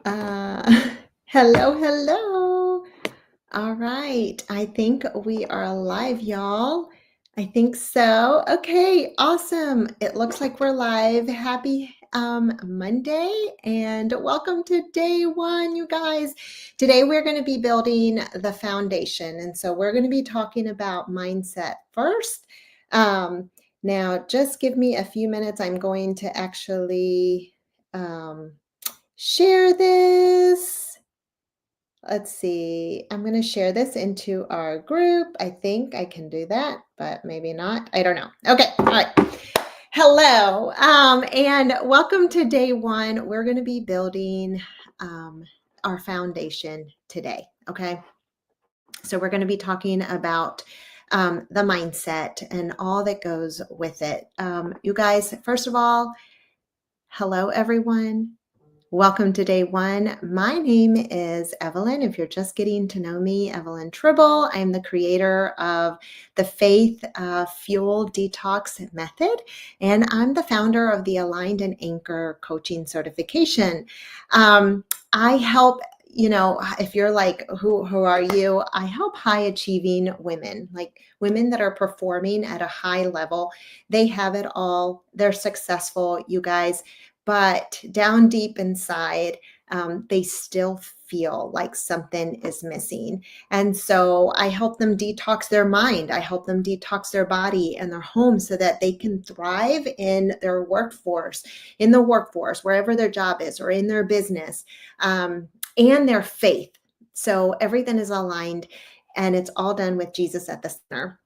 Uh, hello, hello. All right. I think we are live, y'all. I think so. Okay, awesome. It looks like we're live. Happy Monday and welcome to day one, you guys. Today we're going to be building the foundation. And so we're going to be talking about mindset first. Now, just give me a few minutes. I'm going to actually share this. Let's see. I'm going to share this into our group. I think I can do that, but maybe not. I don't know. Okay. All right. Hello. And welcome to day one. We're going to be building our foundation today. Okay. So we're going to be talking about the mindset and all that goes with it. You guys, first of all, hello, everyone. Welcome to day one. My name is Evelyn. If you're just getting to know me, Evelyn Tribble. I'm the creator of the Faith Fuel Detox Method, and I'm the founder of the Aligned and Anchor Coaching Certification. I help, if you're like, who are you? I help high achieving women, like women that are performing at a high level. They have it all. They're successful, you guys. But down deep inside, they still feel like something is missing. And so I help them detox their mind. I help them detox their body and their home so that they can thrive in their workforce, wherever their job is, or in their business, and their faith. So everything is aligned and it's all done with Jesus at the center.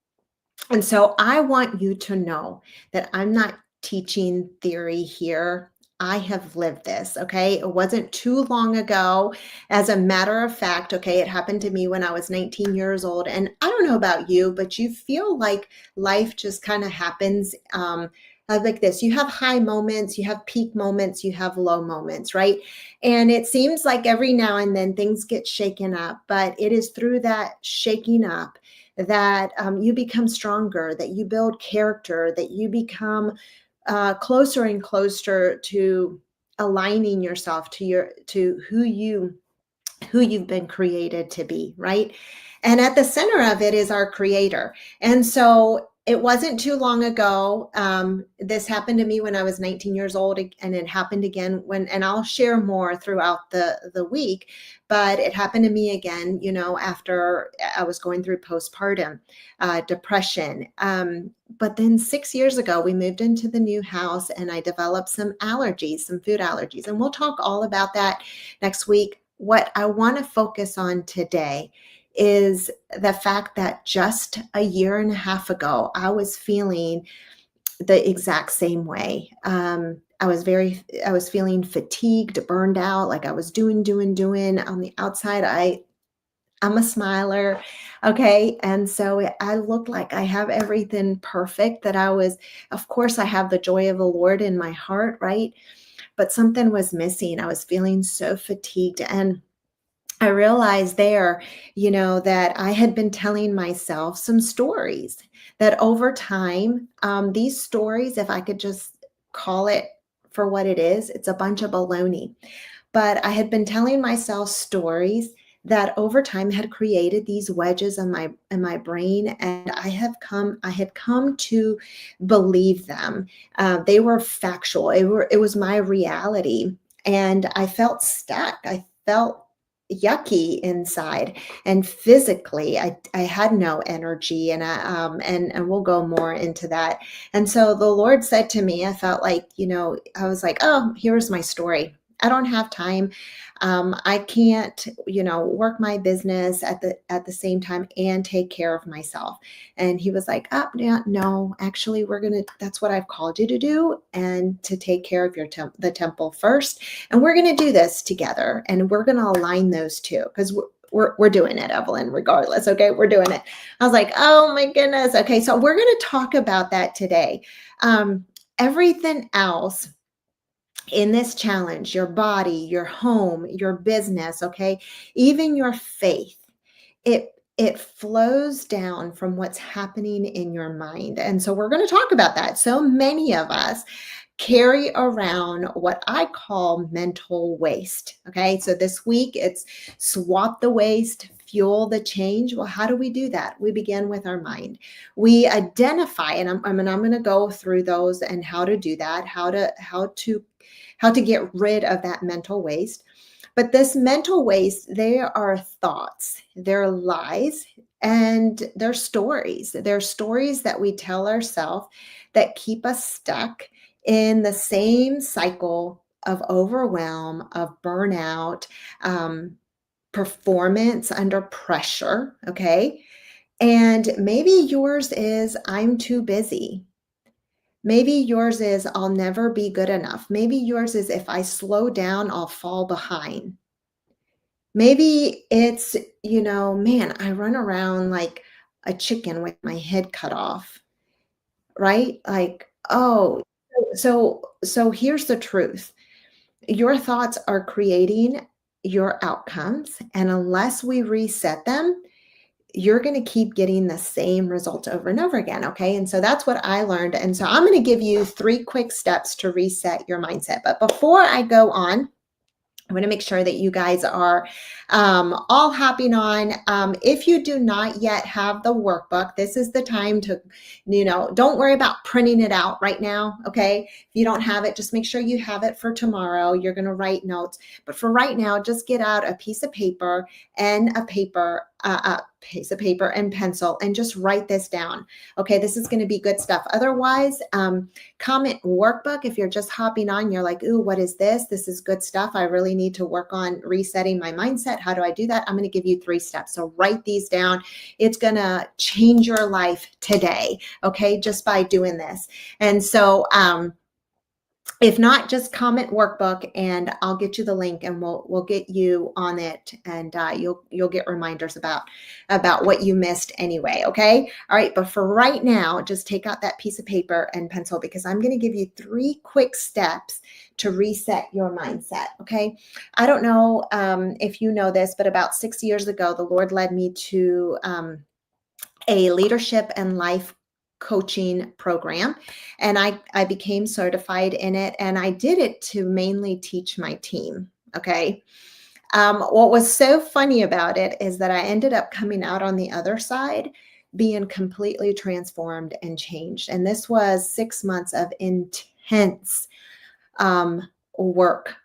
And so I want you to know that I'm not teaching theory here. I have lived this, okay? It wasn't too long ago. As a matter of fact, okay, it happened to me when I was 19 years old. And I don't know about you, but you feel like life just kind of happens like this. You have high moments, you have peak moments, you have low moments, right? And it seems like every now and then things get shaken up, but it is through that shaking up that you become stronger, that you build character, that you become closer and closer to aligning yourself to who you've been created to be, right? And at the center of it is our creator. And so it wasn't too long ago. This happened to me when I was 19 years old, and it happened again and I'll share more throughout the week, but it happened to me again, after I was going through postpartum depression. But then 6 years ago, we moved into the new house and I developed some allergies, some food allergies. And we'll talk all about that next week. What I want to focus on today is the fact that just a year and a half ago, I was feeling the exact same way. I was feeling fatigued, burned out, like I was doing. On the outside, I'm a smiler. Okay. And so I looked like I have everything perfect of course, I have the joy of the Lord in my heart, right? But something was missing. I was feeling so fatigued. And I realized there, that I had been telling myself some stories that over time, these stories, if I could just call it for what it is, it's a bunch of baloney. But I had been telling myself stories that over time had created these wedges in my brain, and I had come to believe them. They were factual. It was my reality, and I felt stuck. I felt yucky inside, and physically I had no energy, and we'll go more into that. And so the Lord said to me, I felt like, I was like, oh, here's my story. I don't have time. I can't, work my business at the same time and take care of myself. And he was like, oh, yeah, no, actually, that's what I've called you to do, and to take care of the temple first. And we're going to do this together, and we're going to align those two, because we're doing it, Evelyn, regardless. Okay, we're doing it. I was like, oh my goodness. Okay, so we're going to talk about that today. Everything else in this challenge, your body, your home, your business, okay, even your faith, it flows down from what's happening in your mind. And so we're going to talk about that. So many of us carry around what I call mental waste. Okay. So this week it's swap the waste, fuel the change. Well, how do we do that? We begin with our mind. We identify, and I'm going to go through those and how to do that, how to get rid of that mental waste. But this mental waste, they are thoughts, they're lies, and they're stories. They're stories that we tell ourselves that keep us stuck in the same cycle of overwhelm, of burnout, performance under pressure. Okay. And maybe yours is, I'm too busy. Maybe yours is, I'll never be good enough. Maybe yours is, if I slow down, I'll fall behind. Maybe it's, man, I run around like a chicken with my head cut off, right? Like, oh, so here's the truth. Your thoughts are creating your outcomes, and unless we reset them, you're going to keep getting the same results over and over again. Okay. And so that's what I learned. And so I'm going to give you 3 quick steps to reset your mindset. But before I go on, I want to make sure that you guys are all hopping on. If you do not yet have the workbook, this is the time to, don't worry about printing it out right now. Okay. If you don't have it, just make sure you have it for tomorrow. You're going to write notes. But for right now, just get out a piece of paper and and pencil and just write this down. Okay. This is going to be good stuff. Otherwise, comment workbook. If you're just hopping on, you're like, ooh, what is this? This is good stuff. I really need to work on resetting my mindset. How do I do that? I'm going to give you 3 steps. So write these down. It's going to change your life today. Okay. Just by doing this. And so, if not, just comment workbook and I'll get you the link and we'll get you on it, and you'll get reminders about what you missed anyway. Okay. All right. But for right now, just take out that piece of paper and pencil, because I'm going to give you 3 quick steps to reset your mindset. Okay. I don't know if you know this, but about 6 years ago, the Lord led me to a leadership and life coaching program, and I became certified in it, and I did it to mainly teach my team. Okay. What was so funny about it is that I ended up coming out on the other side being completely transformed and changed. And this was 6 months of intense work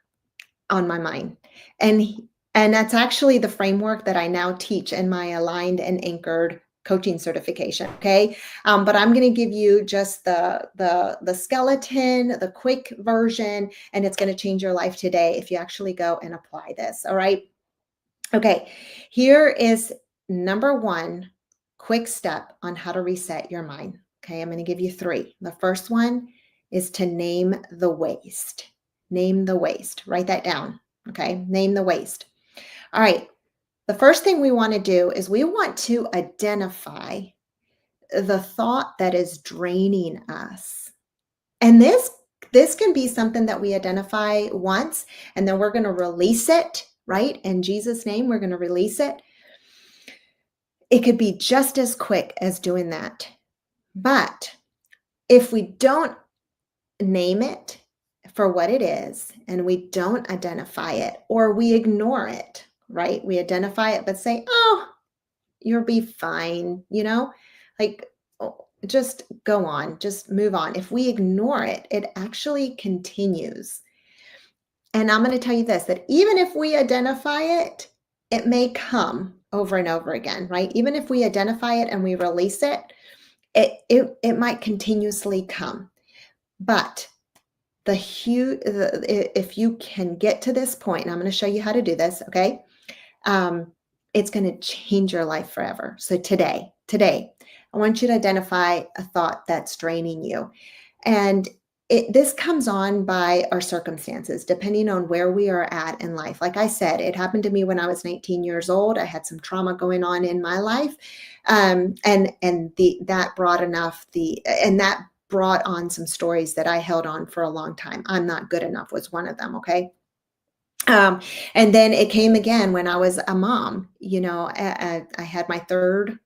on my mind. And that's actually the framework that I now teach in my aligned and anchored coaching certification. Okay. But I'm going to give you just the skeleton, the quick version, and it's going to change your life today if you actually go and apply this. All right. Okay. Here is number 1 quick step on how to reset your mind. Okay. I'm going to give you 3. The first one is to name the waste. Name the waste. Write that down. Okay. Name the waste. All right. The first thing we want to do is we want to identify the thought that is draining us. And this can be something that we identify once, and then we're going to release it, right? In Jesus' name, we're going to release it. It could be just as quick as doing that. But if we don't name it for what it is, and we don't identify it, or we ignore it, right? We identify it, but say, oh, you'll be fine, like, just go on, just move on. If we ignore it, it actually continues. And I'm going to tell you this, that even if we identify it, it may come over and over again, right? Even if we identify it and we release it, it might continuously come. But if you can get to this point, and I'm going to show you how to do this, okay? It's going to change your life forever. So today, I want you to identify a thought that's draining you. And this comes on by our circumstances, depending on where we are at in life. Like I said, it happened to me when I was 19 years old. I had some trauma going on in my life. That brought on some stories that I held on for a long time. I'm not good enough was one of them. Okay. And then it came again when I was a mom. I had my third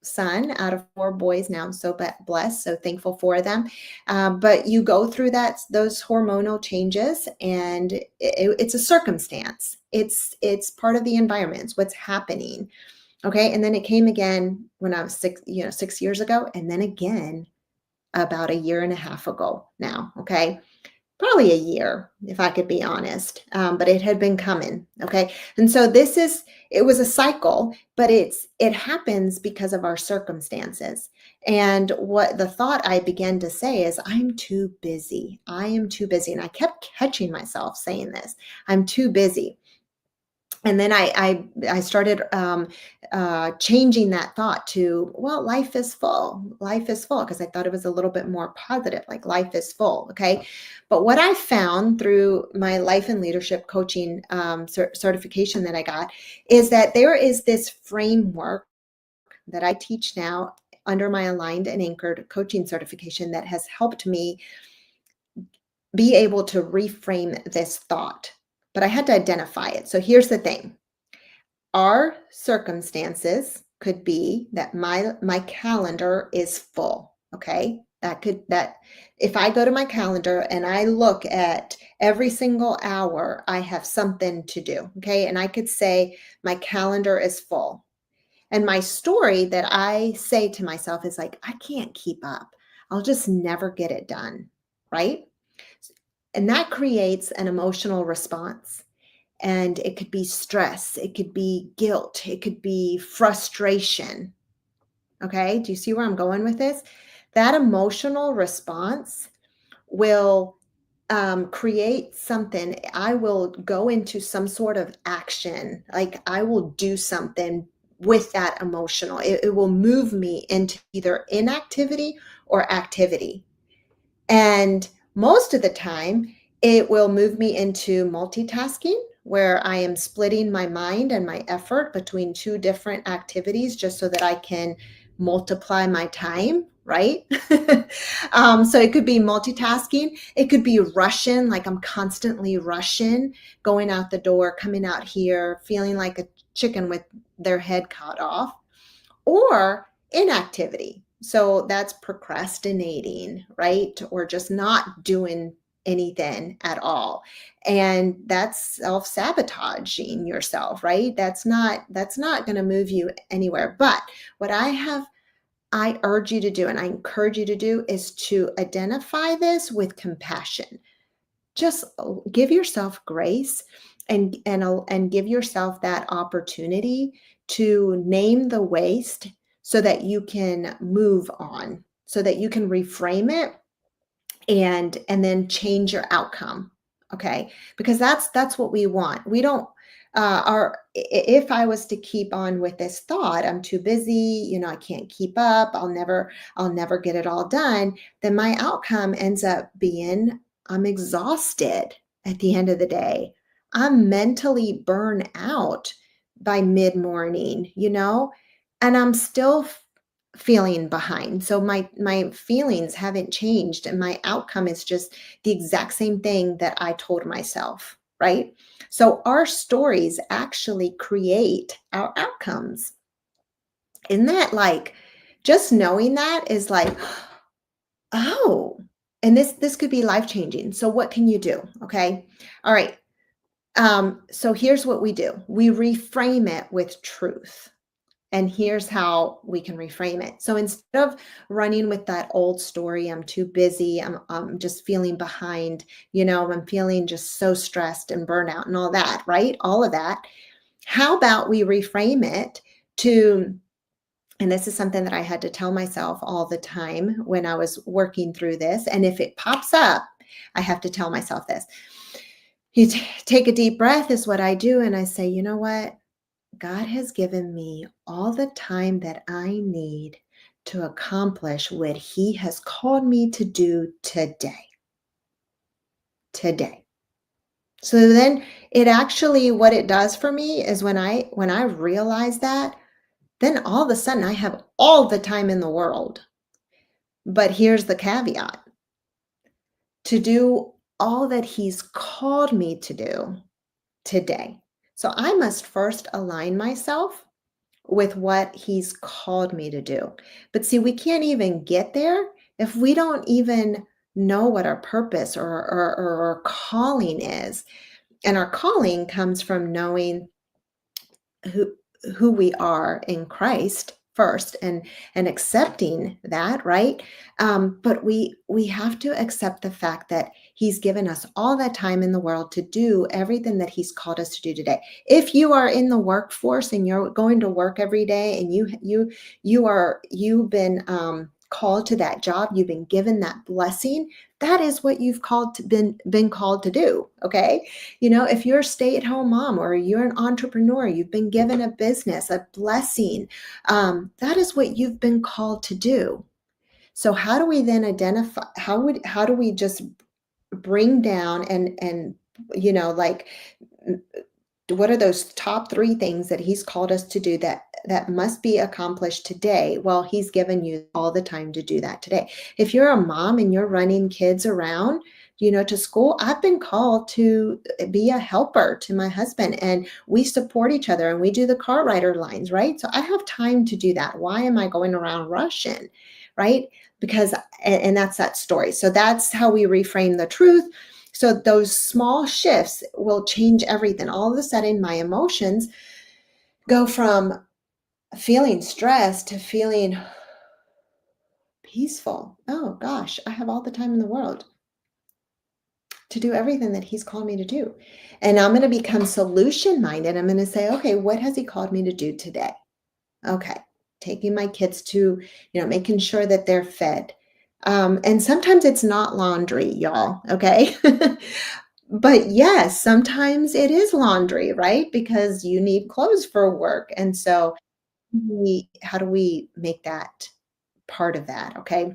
son out of 4 boys now. I'm so blessed, so thankful for them. But you go through those hormonal changes, and it's a circumstance. It's part of the environment. It's what's happening. Okay. And then it came again when I was 6 years ago, and then again about a year and a half ago now. Okay. Probably a year, if I could be honest. But it had been coming. Okay. And so it was a cycle, but it happens because of our circumstances. And what the thought I began to say is, I'm too busy. I am too busy. And I kept catching myself saying this, I'm too busy. And then I started changing that thought to, well, life is full. Life is full, because I thought it was a little bit more positive, like life is full. Okay. But what I found through my life and leadership coaching certification that I got is that there is this framework that I teach now under my aligned and anchored coaching certification that has helped me be able to reframe this thought. But I had to identify it. So here's the thing. Our circumstances could be that my calendar is full. Okay. That if I go to my calendar and I look at every single hour, I have something to do. Okay. And I could say my calendar is full. And my story that I say to myself is like, I can't keep up. I'll just never get it done. Right. And that creates an emotional response. And it could be stress, it could be guilt, it could be frustration. Okay. Do you see where I'm going with this? That emotional response will create something. I will go into some sort of action. Like I will do something with that emotional. It will move me into either inactivity or activity. And most of the time, it will move me into multitasking, where I am splitting my mind and my effort between two different activities just so that I can multiply my time, right? So it could be multitasking. It could be rushing, like I'm constantly rushing, going out the door, coming out here, feeling like a chicken with their head cut off, or inactivity. So that's procrastinating, right? Or just not doing anything at all. And that's self-sabotaging yourself, right? That's not going to move you anywhere. But what I urge you to do, and I encourage you to do, is to identify this with compassion. Just give yourself grace, and give yourself that opportunity to name the waste so that you can move on, so that you can reframe it, and then change your outcome. Okay. Because that's what we want. We don't if I was to keep on with this thought, I'm too busy, I can't keep up, I'll never get it all done, then my outcome ends up being, I'm exhausted at the end of the day. I'm mentally burned out by mid-morning, and I'm still feeling behind. So my feelings haven't changed, and my outcome is just the exact same thing that I told myself, right? So our stories actually create our outcomes. Isn't that like, just knowing that is like, oh, and this could be life-changing. So what can you do? Okay. All right. So here's what we do. We reframe it with truth. And here's how we can reframe it. So instead of running with that old story, I'm too busy, I'm just feeling behind, I'm feeling just so stressed and burnout and all that, right? All of that. How about we reframe it to, and this is something that I had to tell myself all the time when I was working through this. And if it pops up, I have to tell myself this. You take a deep breath is what I do. And I say, you know what? God has given me all the time that I need to accomplish what He has called me to do today. Today. So then it actually, what it does for me is when I realize that, then all of a sudden I have all the time in the world. But here's the caveat: to do all that He's called me to do today. So I must first align myself with what he's called me to do. But see, we can't even get there if we don't even know what our purpose or our calling is. And our calling comes from knowing who who we are in Christ first and accepting that, right? But we have to accept the fact that he's given us all that time in the world to do everything that he's called us to do today. If you are in the workforce and you're going to work every day and you've been called to that job, you've been given that blessing, that is what you've been called to do. Okay, if you're a stay-at-home mom or you're an entrepreneur, you've been given a business, a blessing, that is what you've been called to do. So how do we then identify, how do we just bring down and like, what are those top three things that he's called us to do that must be accomplished today? Well, he's given you all the time to do that today. If you're a mom and you're running kids around, to school, I've been called to be a helper to my husband, and we support each other and we do the car rider lines, right? So I have time to do that. Why am I going around rushing, right? Because, and that's that story. So that's how we reframe the truth. So those small shifts will change everything. All of a sudden, my emotions go from feeling stressed to feeling peaceful. Oh gosh, I have all the time in the world to do everything that he's called me to do. And I'm going to become solution minded. I'm going to say, okay, what has he called me to do today? Okay, taking my kids to, making sure that they're fed. And sometimes it's not laundry, y'all. Okay. But yes, sometimes it is laundry, right? Because you need clothes for work. And so how do we make that part of that? Okay.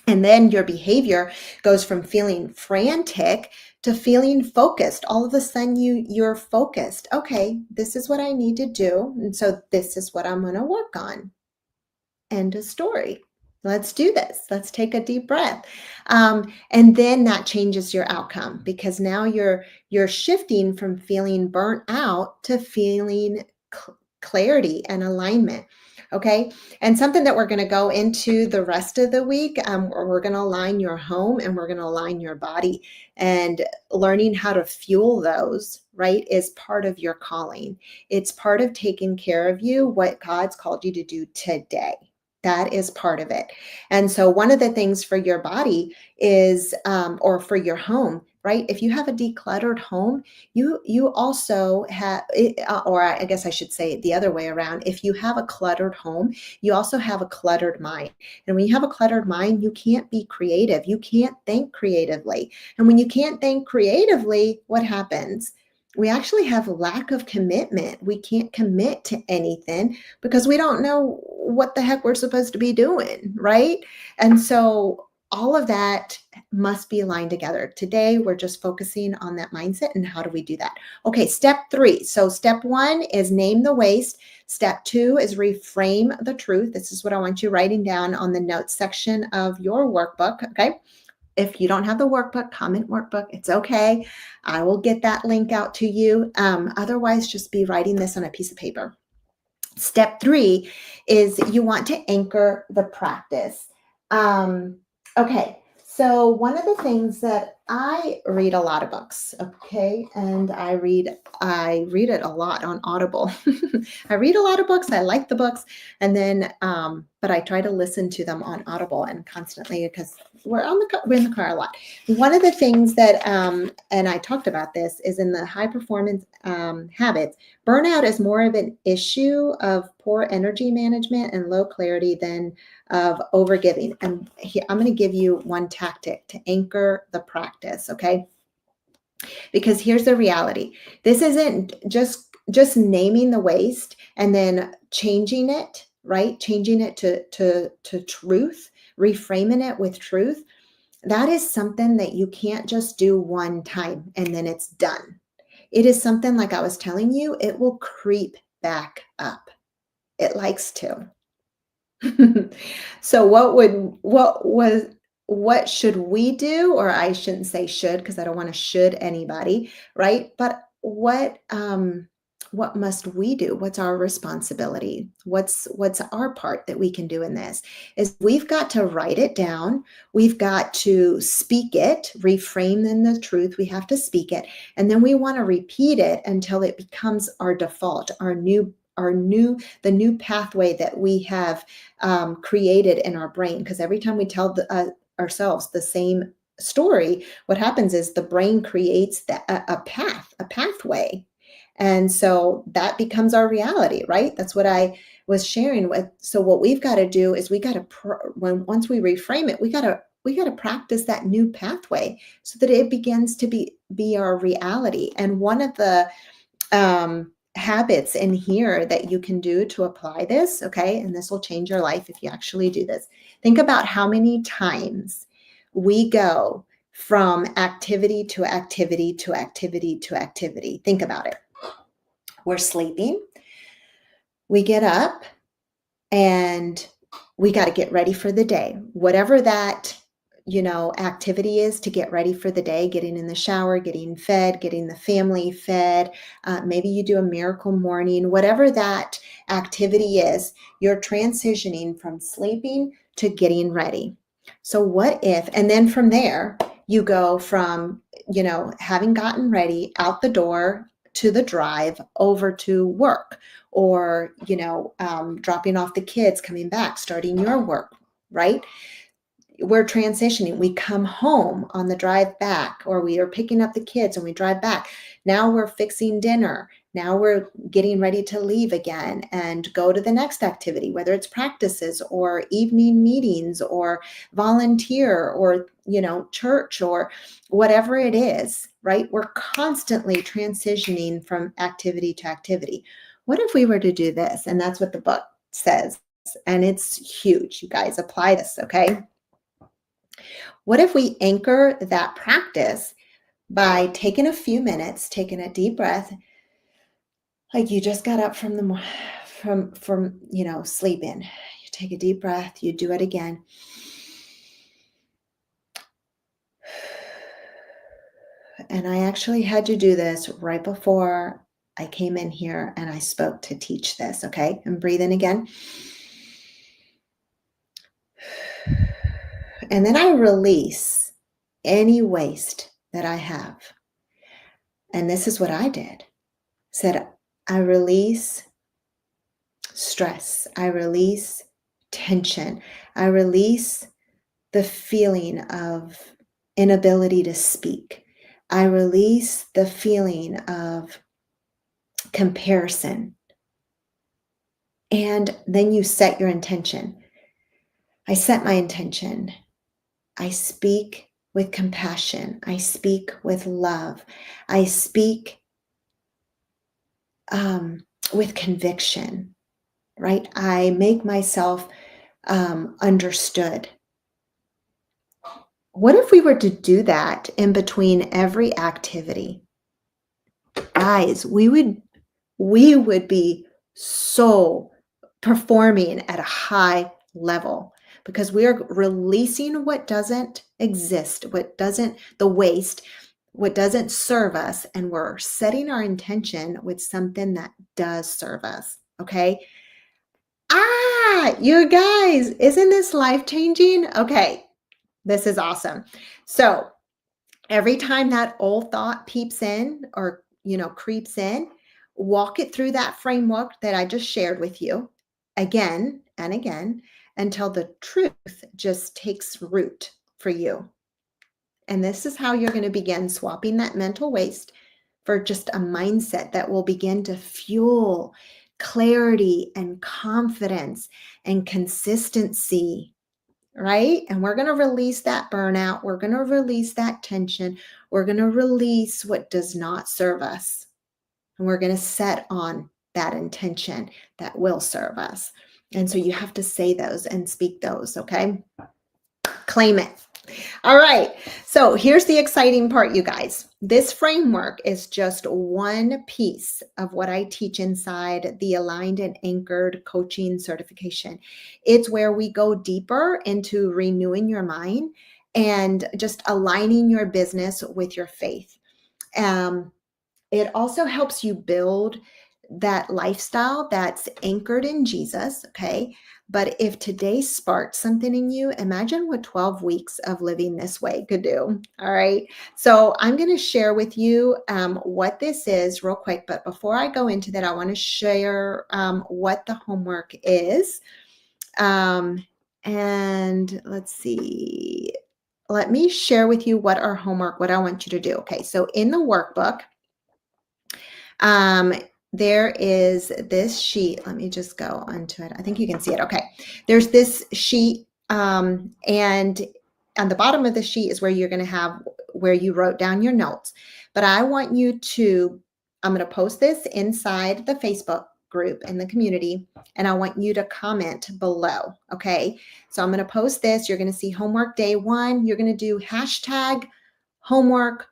And then your behavior goes from feeling frantic to feeling focused. All of a sudden you're focused. Okay, this is what I need to do. And so this is what I'm going to work on. End of story. Let's do this. Let's take a deep breath. And then that changes your outcome, because now you're shifting from feeling burnt out to feeling clarity and alignment. Okay. And something that we're going to go into the rest of the week, we're going to align your home and we're going to align your body, and learning how to fuel those, right, is part of your calling. It's part of taking care of you, what God's called you to do today. That is part of it. And so one of the things for your body is, or for your home, right? If you have a decluttered home, you also have, or I guess I should say it the other way around. If you have a cluttered home, you also have a cluttered mind. And when you have a cluttered mind, you can't be creative. You can't think creatively. And when you can't think creatively, what happens? We actually have lack of commitment. We can't commit to anything because we don't know what the heck we're supposed to be doing, right? And so all of that must be aligned together. Today, we're just focusing on that mindset and how do we do that? Okay, step 3. So step 1 is name the waste. Step 2 is reframe the truth. This is what I want you writing down on the notes section of your workbook, okay? If you don't have the workbook, comment workbook. It's okay. I will get that link out to you. Otherwise, just be writing this on a piece of paper. Step 3 is you want to anchor the practice. Okay, so one of the things that I read a lot of books, okay, and I read it a lot on Audible. I read a lot of books. I like the books, and then but I try to listen to them on Audible and constantly, because we're in the car a lot. One of the things that and I talked about this is in the high performance habits. Burnout is more of an issue of poor energy management and low clarity than of overgiving. And I'm going to give you one tactic to anchor the practice, okay? Because here's the reality. This isn't just naming the waste and then changing it, right? Changing it to truth, reframing it with truth. That is something that you can't just do one time and then it's done. It is something, like I was telling you, it will creep back up. It likes to. So what should we do? Or I shouldn't say should, because I don't want to should anybody, right? But what must we do? What's our responsibility? What's our part that we can do in this? Is we've got to write it down. We've got to speak it, reframe in the truth. We have to speak it. And then we want to repeat it until it becomes our default, the new pathway that we have created in our brain. Because every time we tell ourselves the same story, what happens is the brain creates a pathway. And so that becomes our reality, right? That's what I was sharing with. So what we've got to do is we got to, once we reframe it, we got to practice that new pathway so that it begins to be our reality. And one of the habits in here that you can do to apply this, okay, and this will change your life if you actually do this. Think about how many times we go from activity to activity to activity to activity. Think about it. We're sleeping. We get up and we got to get ready for the day. Whatever that, activity is to get ready for the day, getting in the shower, getting fed, getting the family fed. Maybe you do a miracle morning, whatever that activity is, you're transitioning from sleeping to getting ready. So what if, and then from there, you go from, having gotten ready out the door to the drive over to work, or, dropping off the kids, coming back, starting your work, right? We're transitioning. We come home on the drive back, or we are picking up the kids and we drive back. Now we're fixing dinner. Now we're getting ready to leave again and go to the next activity, whether it's practices or evening meetings or volunteer or, church or whatever it is, right? We're constantly transitioning from activity to activity. What if we were to do this? And that's what the book says. And it's huge. You guys apply this, okay? What if we anchor that practice by taking a few minutes, taking a deep breath, like you just got up from sleeping. You take a deep breath, you do it again. And I actually had to do this right before I came in here and I spoke to teach this, okay? And breathe in again. And then I release any waste that I have. And this is what I did. Said, I release stress. I release tension. I release the feeling of inability to speak. I release the feeling of comparison. And then you set your intention. I set my intention. I speak with compassion. I speak with love. I speak with conviction, right? I make myself understood. What if we were to do that in between every activity? Guys, we would be so performing at a high level because we are releasing what doesn't exist, the waste, what doesn't serve us, and we're setting our intention with something that does serve us, okay? You guys, isn't this life-changing? Okay, this is awesome. So every time that old thought peeps in or, creeps in, walk it through that framework that I just shared with you again and again until the truth just takes root for you. And this is how you're going to begin swapping that mental waste for just a mindset that will begin to fuel clarity and confidence and consistency, right? And we're going to release that burnout. We're going to release that tension. We're going to release what does not serve us. And we're going to set on that intention that will serve us. And so you have to say those and speak those, okay? Claim it. All right. So here's the exciting part, you guys. This framework is just one piece of what I teach inside the Aligned and Anchored Coaching Certification. It's where we go deeper into renewing your mind and just aligning your business with your faith. It also helps you build that lifestyle that's anchored in Jesus, okay? But if today sparked something in you, imagine what 12 weeks of living this way could do. All right. So I'm going to share with you what this is real quick. But before I go into that, I want to share what the homework is. And let's see. Let me share with you what our homework, what I want you to do. Okay. So in the workbook, um, there is this sheet. Let me just go onto it. I think you can see it. Okay. There's this sheet, and on the bottom of the sheet is where you're going to have where you wrote down your notes. But I want you to, I'm going to post this inside the Facebook group in the community, and I want you to comment below. Okay. So I'm going to post this. You're going to see homework day 1. You're going to do hashtag homework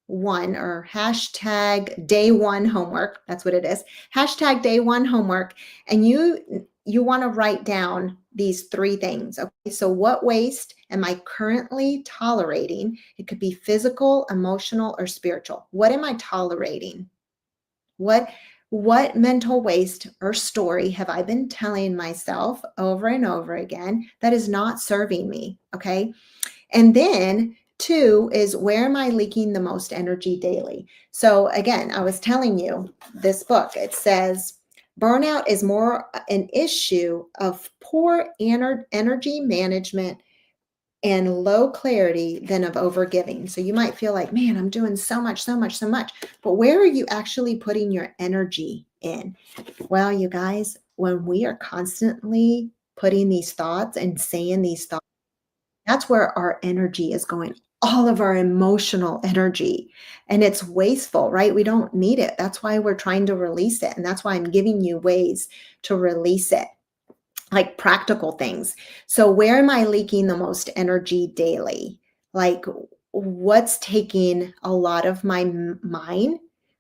1 or hashtag day 1 homework. That's what it is. Hashtag day 1 homework. And you want to write down these 3 things. Okay. So what waste am I currently tolerating? It could be physical, emotional, or spiritual. What am I tolerating? What mental waste or story have I been telling myself over and over again that is not serving me? Okay. And then 2 is, where am I leaking the most energy daily? So again, I was telling you this book, it says burnout is more an issue of poor energy management and low clarity than of overgiving. So you might feel like, man, I'm doing so much, so much, so much. But where are you actually putting your energy in? Well, you guys, when we are constantly putting these thoughts and saying these thoughts, that's where our energy is going, all of our emotional energy. And it's wasteful, right? We don't need it. That's why we're trying to release it. And that's why I'm giving you ways to release it, like practical things. So, where am I leaking the most energy daily? Like, what's taking a lot of my mind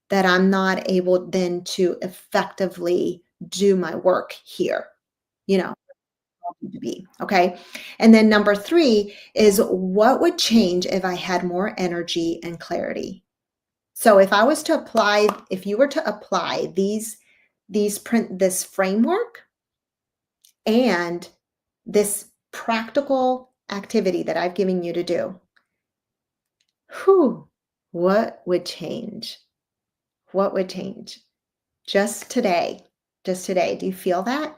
that I'm not able then to effectively do my work here? You know, to be. Okay. And then number 3 is, what would change if I had more energy and clarity? So if you were to apply this framework and this practical activity that I've given you to do, what would change? What would change? Just today. Just today. Do you feel that?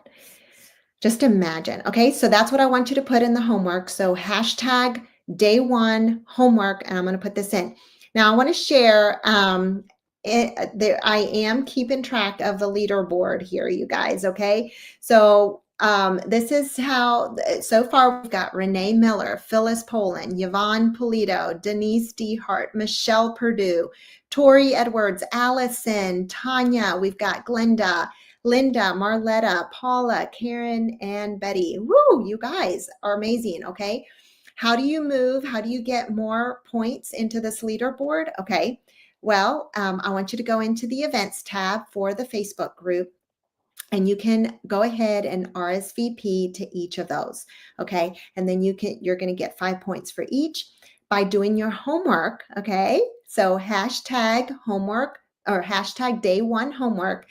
Just imagine. Okay, so that's what I want you to put in the homework. So hashtag day 1 homework, and I'm going to put this in. Now I want to share. I am keeping track of the leaderboard here, you guys. Okay, so this is how. So far, we've got Renee Miller, Phyllis Poland, Yvonne Polito, Denise D. Hart, Michelle Purdue, Tori Edwards, Allison, Tanya. We've got Glenda, Linda, Marletta, Paula, Karen, and Betty. Woo, you guys are amazing. Okay. How do you move? How do you get more points into this leaderboard? Okay. Well, I want you to go into the events tab for the Facebook group, and you can go ahead and RSVP to each of those. Okay. And then you're going to get 5 points for each by doing your homework. Okay. So hashtag homework or hashtag day 1 homework.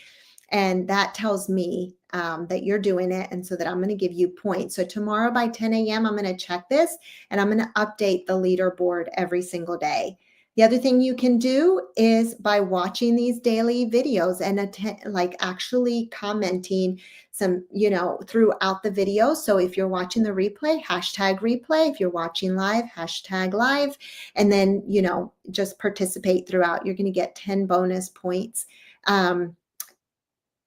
And that tells me that you're doing it, and so that I'm going to give you points. So tomorrow by 10 a.m., I'm going to check this, and I'm going to update the leaderboard every single day. The other thing you can do is by watching these daily videos and actually commenting some, throughout the video. So if you're watching the replay, hashtag replay. If you're watching live, hashtag live. And then, just participate throughout. You're going to get 10 bonus points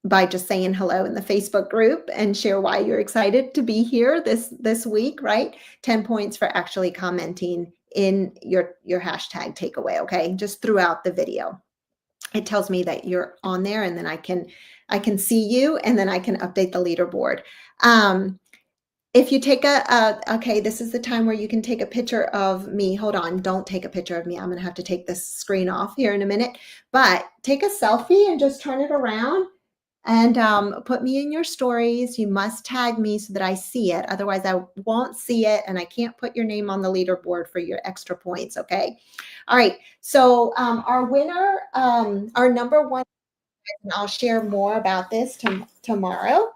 by just saying hello in the Facebook group and share why you're excited to be here this week, right? 10 points for actually commenting in your hashtag takeaway, okay? Just throughout the video. It tells me that you're on there, and then I can see you, and then I can update the leaderboard. If you take okay, this is the time where you can take a picture of me. Hold on, don't take a picture of me. I'm gonna have to take this screen off here in a minute, but take a selfie and just turn it around. And put me in your stories. You must tag me so that I see it. Otherwise, I won't see it, and I can't put your name on the leaderboard for your extra points, okay? All right. So our winner, our number 1 and I'll share more about this tomorrow.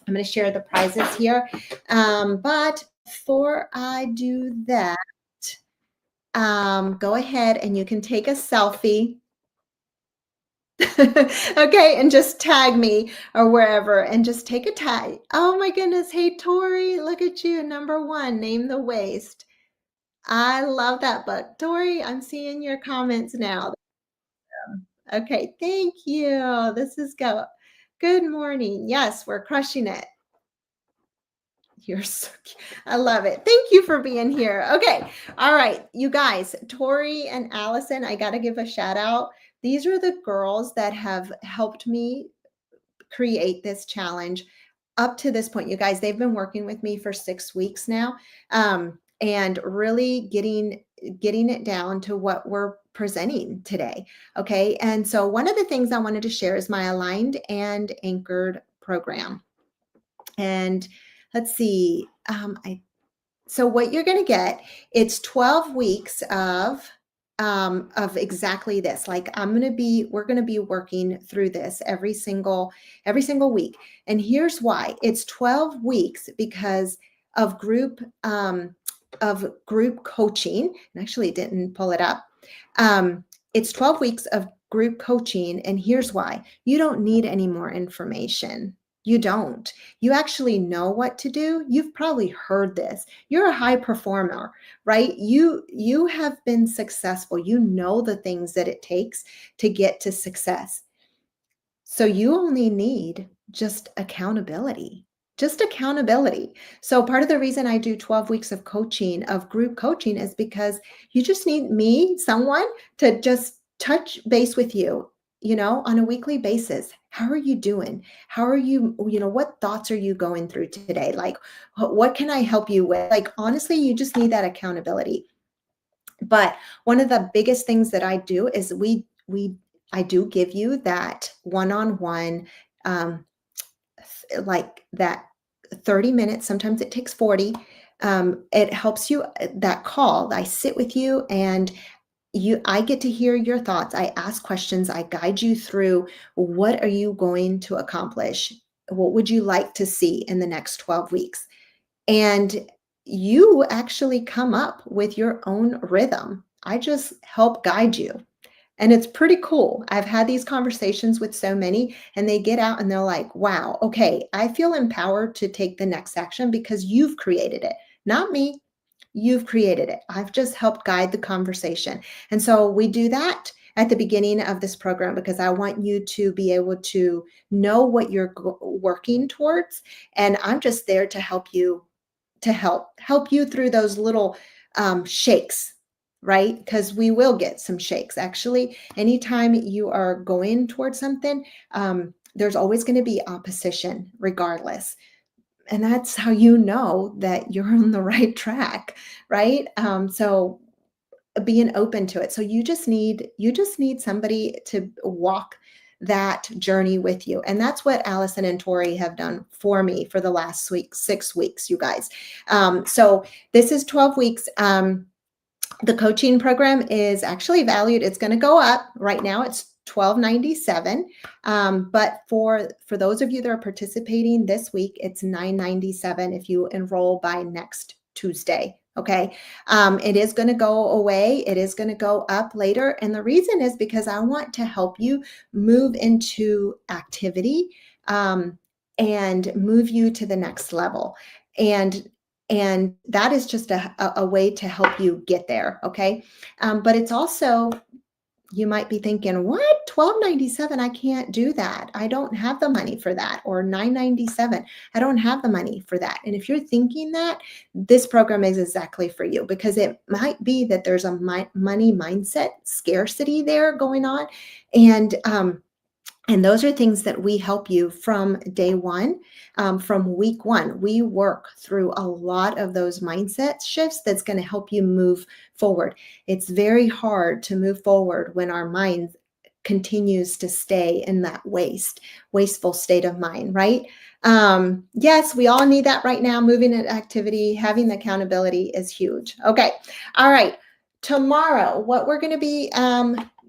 I'm going to share the prizes here. But before I do that, go ahead and you can take a selfie. Okay, and just tag me or wherever and just take a tag. Oh my goodness. Hey, Tori, look at you. Number 1, Name the Waste. I love that book. Tori, I'm seeing your comments now. Okay, thank you. This is go. Good morning. Yes, we're crushing it. You're so cute. I love it. Thank you for being here. Okay. All right. You guys, Tori and Allison, I got to give a shout out. These are the girls that have helped me create this challenge up to this point. You guys, they've been working with me for 6 weeks now, and really getting it down to what we're presenting today. Okay. And so one of the things I wanted to share is my aligned and anchored program. And let's see, so what you're going to get, it's 12 weeks of exactly this. Like we're going to be working through this every single week. And here's why. It's 12 weeks because of group coaching. And actually didn't pull it up. It's 12 weeks of group coaching. And here's why. You don't need any more information. You don't. You actually know what to do. You've probably heard this. You're a high performer, right? You have been successful. You know the things that it takes to get to success. So you only need just accountability. Just accountability. So part of the reason I do 12 weeks of coaching, of group coaching, is because you just need someone to just touch base with you, on a weekly basis. How are you doing? How are you, what thoughts are you going through today? Like, what can I help you with? Like, honestly, you just need that accountability. But one of the biggest things that I do is I do give you that one-on-one, like that 30 minutes. Sometimes it takes 40. It helps you, that call. I sit with you and I get to hear your thoughts. I ask questions. I guide you through, what are you going to accomplish? What would you like to see in the next 12 weeks? And you actually come up with your own rhythm. I just help guide you. And it's pretty cool. I've had these conversations with so many, and they get out and they're like, wow, okay, I feel empowered to take the next action because you've created it, not me. You've created it. I've just helped guide the conversation. And so we do that at the beginning of this program because I want you to be able to know what you're working towards. And I'm just there to help you, to help you through those little shakes, right? Because we will get some shakes. Actually, anytime you are going towards something, there's always going to be opposition regardless. And that's how you know that you're on the right track, right? So being open to it. So you just need somebody to walk that journey with you. And that's what Allison and Tori have done for me for the last 6 weeks, you guys. So this is 12 weeks. The coaching program is actually valued. It's going to go up. Right now it's $12.97. But for those of you that are participating this week, it's $9.97 if you enroll by next Tuesday. Okay. It is going to go away. It is going to go up later. And the reason is because I want to help you move into activity, and move you to the next level. And that is just a way to help you get there. Okay. But it's also, you might be thinking, what? $12.97? I can't do that. I don't have the money for that. Or $9.97. I don't have the money for that. And if you're thinking that, this program is exactly for you, because it might be that there's a money mindset scarcity there going on. And those are things that we help you from day one, from week one. We work through a lot of those mindset shifts that's going to help you move forward. It's very hard to move forward when our mind continues to stay in that wasteful state of mind, right? Yes, we all need that right now. Moving in activity, having the accountability is huge. Okay. All right. Tomorrow, what we're going to be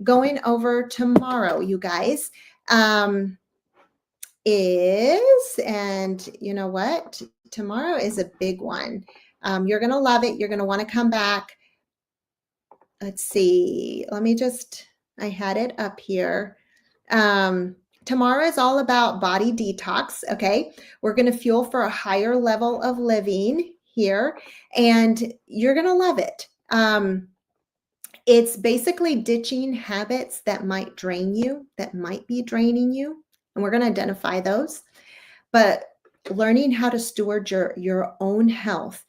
going over tomorrow, you guys. is, and you know what? Tomorrow is a big one. You're going to love it. You're going to want to come back. Let's see. I had it up here. Tomorrow is all about body detox. Okay. We're going to fuel for a higher level of living here, and you're going to love it. It's basically ditching habits that might drain you, that might be draining you. And we're going to identify those. But learning how to steward your own health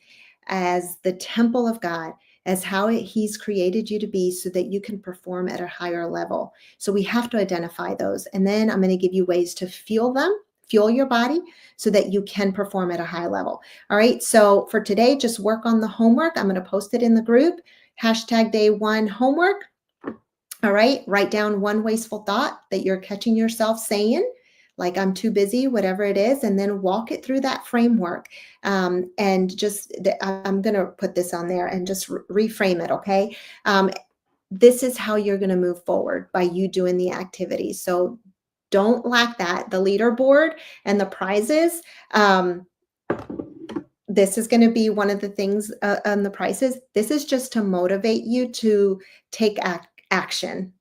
as the temple of God, as how He's created you to be so that you can perform at a higher level. So we have to identify those. And then I'm going to give you ways to fuel your body so that you can perform at a high level. All right. So for today, just work on the homework. I'm going to post it in the group. #day1 homework. All right. Write down one wasteful thought that you're catching yourself saying, like I'm too busy, whatever it is, and then walk it through that framework. And I'm going to put this on there and just reframe it. Okay. This is how you're going to move forward, by you doing the activity. So don't lack that. The leaderboard and the prizes. This is going to be one of the things on the prizes. This is just to motivate you to take action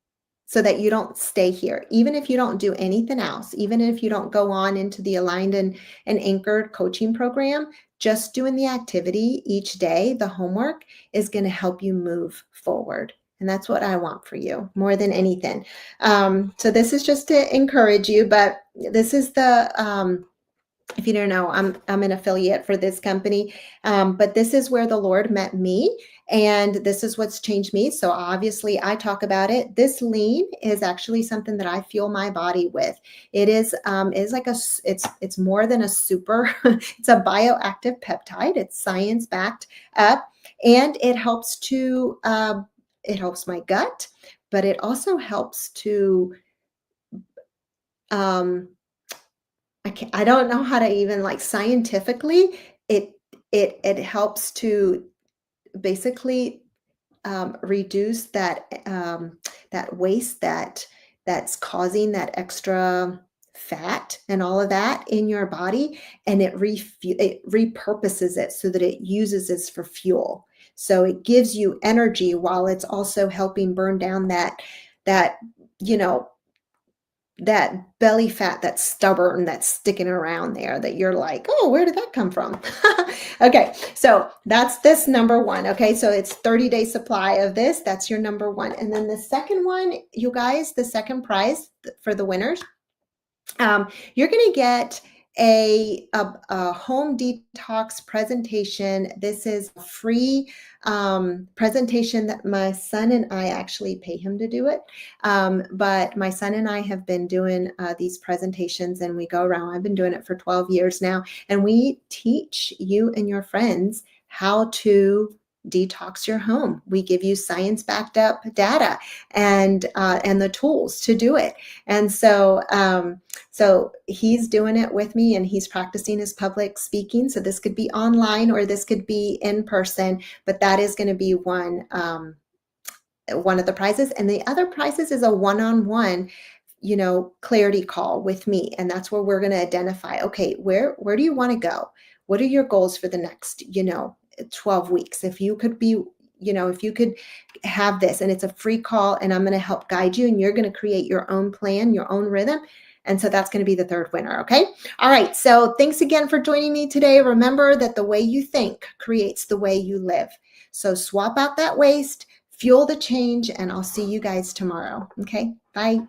so that you don't stay here. Even if you don't do anything else, even if you don't go on into the aligned and anchored coaching program, just doing the activity each day, the homework, is going to help you move forward. And that's what I want for you more than anything. So this is just to encourage you, but this is the, if you don't know, I'm an affiliate for this company, but this is where the Lord met me, and this is what's changed me. So obviously I talk about it. This lean is actually something that I fuel my body with. It is like it's more than a super, it's a bioactive peptide. It's science backed up, and it helps my gut, but it also helps to, I don't know how to even, like, scientifically, it helps to basically reduce that waste that's causing that extra fat and all of that in your body, and it repurposes it so that it uses it for fuel. So it gives you energy while it's also helping burn down that that belly fat that's stubborn, that's sticking around there, that you're like, oh, where did that come from? Okay, so that's this number one. Okay, so it's 30-day supply of this. That's your number one. And then the second one, you guys, the second prize for the winners, you're going to get a home detox presentation. This is a free presentation that my son and I actually pay him to do it. But my son and I have been doing these presentations, and we go around. I've been doing it for 12 years now, and we teach you and your friends how to detox your home. We give you science backed up data and the tools to do it. And so he's doing it with me, and he's practicing his public speaking. So this could be online or this could be in person, but that is going to be one of the prizes. And the other prizes is a one-on-one, clarity call with me. And that's where we're going to identify, okay, where do you want to go? What are your goals for the next, 12 weeks? If you could have this, and it's a free call, and I'm going to help guide you, and you're going to create your own plan, your own rhythm. And so that's going to be the third winner. Okay. All right. So thanks again for joining me today. Remember that the way you think creates the way you live. So swap out that waste, fuel the change, and I'll see you guys tomorrow. Okay. Bye.